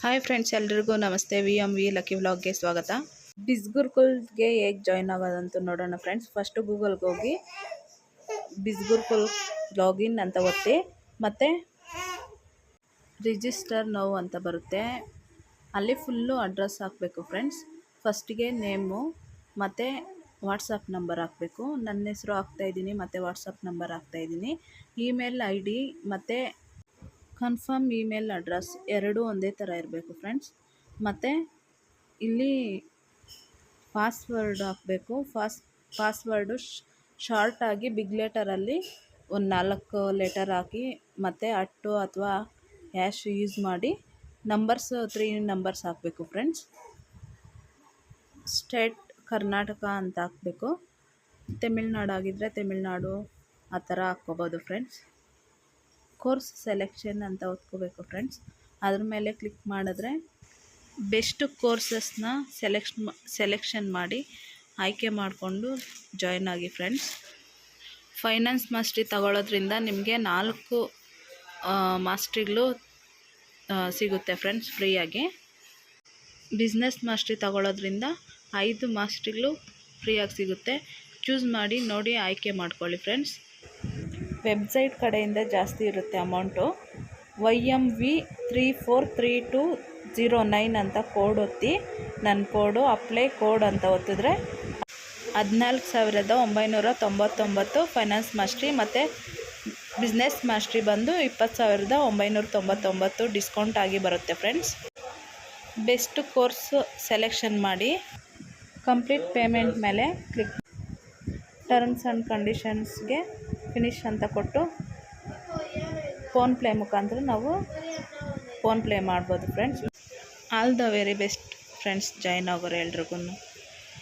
Hi friends, ಎಲ್ರಿಗೂ ನಮಸ್ತೆ. V lucky ವ್ಲಾಗ್ಗೆ ಸ್ವಾಗತ. ಬಿಸ್ ಗುರುಕುಲ್ಗೆ ಹೇಗೆ ಜಾಯ್ನ್ ಆಗೋದಂತ ನೋಡೋಣ ಫ್ರೆಂಡ್ಸ್. ಫಸ್ಟು ಗೂಗಲ್ಗೆ ಹೋಗಿ ಬಿಸ್ ಗುರುಕುಲ್ ಲಾಗಿನ್ ಅಂತ ಒತ್ತಿ, ಮತ್ತು ರಿಜಿಸ್ಟರ್ ನೌ ಅಂತ ಬರುತ್ತೆ. ಅಲ್ಲಿ ಫುಲ್ಲು ಅಡ್ರೆಸ್ ಹಾಕಬೇಕು ಫ್ರೆಂಡ್ಸ್. ಫಸ್ಟಿಗೆ ನೇಮು ಮತ್ತು ವಾಟ್ಸಪ್ ನಂಬರ್ ಹಾಕಬೇಕು. ನನ್ನ ಹೆಸರು ಹಾಕ್ತಾಯಿದ್ದೀನಿ ಮತ್ತು ವಾಟ್ಸಪ್ ನಂಬರ್ ಹಾಕ್ತಾಯಿದ್ದೀನಿ. ಇಮೇಲ್ ID ಮತ್ತು ಕನ್ಫರ್ಮ್ ಇಮೇಲ್ ಅಡ್ರೆಸ್ ಎರಡೂ ಒಂದೇ ಥರ ಇರಬೇಕು ಫ್ರೆಂಡ್ಸ್. ಮತ್ತು ಇಲ್ಲಿ ಪಾಸ್ವರ್ಡ್ ಹಾಕಬೇಕು. ಪಾಸ್ವರ್ಡು ಶಾರ್ಟಾಗಿ ಬಿಗ್ ಲೆಟರಲ್ಲಿ ಒಂದು 4 ಲೆಟರ್ ಹಾಕಿ, ಮತ್ತು ಅಟ್ಟು ಅಥವಾ ಹ್ಯಾಶ್ ಯೂಸ್ ಮಾಡಿ 3 ನಂಬರ್ಸ್ ಹಾಕಬೇಕು ಫ್ರೆಂಡ್ಸ್. ಸ್ಟೇಟ್ ಕರ್ನಾಟಕ ಅಂತ ಹಾಕಬೇಕು. ತಮಿಳ್ನಾಡು ಆಗಿದ್ದರೆ ತಮಿಳ್ನಾಡು ಆ ಥರ ಹಾಕ್ಕೋಬೋದು ಫ್ರೆಂಡ್ಸ್. ಕೋರ್ಸ್ ಸೆಲೆಕ್ಷನ್ ಅಂತ ಒತ್ಕೋಬೇಕು ಫ್ರೆಂಡ್ಸ್. ಅದ್ರ ಮೇಲೆ ಕ್ಲಿಕ್ ಮಾಡಿದ್ರೆ ಬೆಸ್ಟ್ ಕೋರ್ಸಸ್ನ ಸೆಲೆಕ್ಷನ್ ಮಾಡಿ ಆಯ್ಕೆ ಮಾಡಿಕೊಂಡು ಜಾಯ್ನ್ ಆಗಿ ಫ್ರೆಂಡ್ಸ್. ಫೈನಾನ್ಸ್ ಮಾಸ್ಟ್ರಿ ತಗೊಳ್ಳೋದ್ರಿಂದ ನಿಮಗೆ 4 ಮಾಸ್ಟ್ರಿಗಳು ಸಿಗುತ್ತೆ ಫ್ರೆಂಡ್ಸ್ ಫ್ರೀಯಾಗಿ. ಬಿಸ್ನೆಸ್ ಮಾಸ್ಟ್ರಿ ತಗೊಳ್ಳೋದ್ರಿಂದ 5 ಮಾಸ್ಟ್ರಿಗಳು ಫ್ರೀಯಾಗಿ ಸಿಗುತ್ತೆ. ಚೂಸ್ ಮಾಡಿ ನೋಡಿ ಆಯ್ಕೆ ಮಾಡ್ಕೊಳ್ಳಿ ಫ್ರೆಂಡ್ಸ್. ವೆಬ್ಸೈಟ್ ಕಡೆಯಿಂದ ಜಾಸ್ತಿ ಇರುತ್ತೆ ಅಮೌಂಟು. YMV343209 ಅಂತ ಕೋಡ್ ಒತ್ತಿ, ನನ್ನ ಕೋಡು ಅಪ್ಲೈ ಕೋಡ್ ಅಂತ ಒತ್ತಿದ್ರೆ 14,999 ಫೈನಾನ್ಸ್ ಮಾಸ್ಟ್ರಿ ಮತ್ತು ಬಿಸ್ನೆಸ್ ಮಾಸ್ಟ್ರಿ ಬಂದು 20,999 ಡಿಸ್ಕೌಂಟ್ ಆಗಿ ಬರುತ್ತೆ ಫ್ರೆಂಡ್ಸ್. ಬೆಸ್ಟ್ ಕೋರ್ಸ್ ಸೆಲೆಕ್ಷನ್ ಮಾಡಿ ಕಂಪ್ಲೀಟ್ ಪೇಮೆಂಟ್ ಮೇಲೆ ಕ್ಲಿಕ್, ಟರ್ಮ್ಸ್ ಆ್ಯಂಡ್ ಕಂಡೀಷನ್ಸ್ಗೆ ಫಿನಿಶ್ ಅಂತ ಕೊಟ್ಟು ಫೋನ್ಪೇ ಮುಖಾಂತರ ನಾವು ಫೋನ್ಪೇ ಮಾಡ್ಬೋದು friends. All the very best friends. Join ಆಗೋರು ಎಲ್ರಿಗೂ.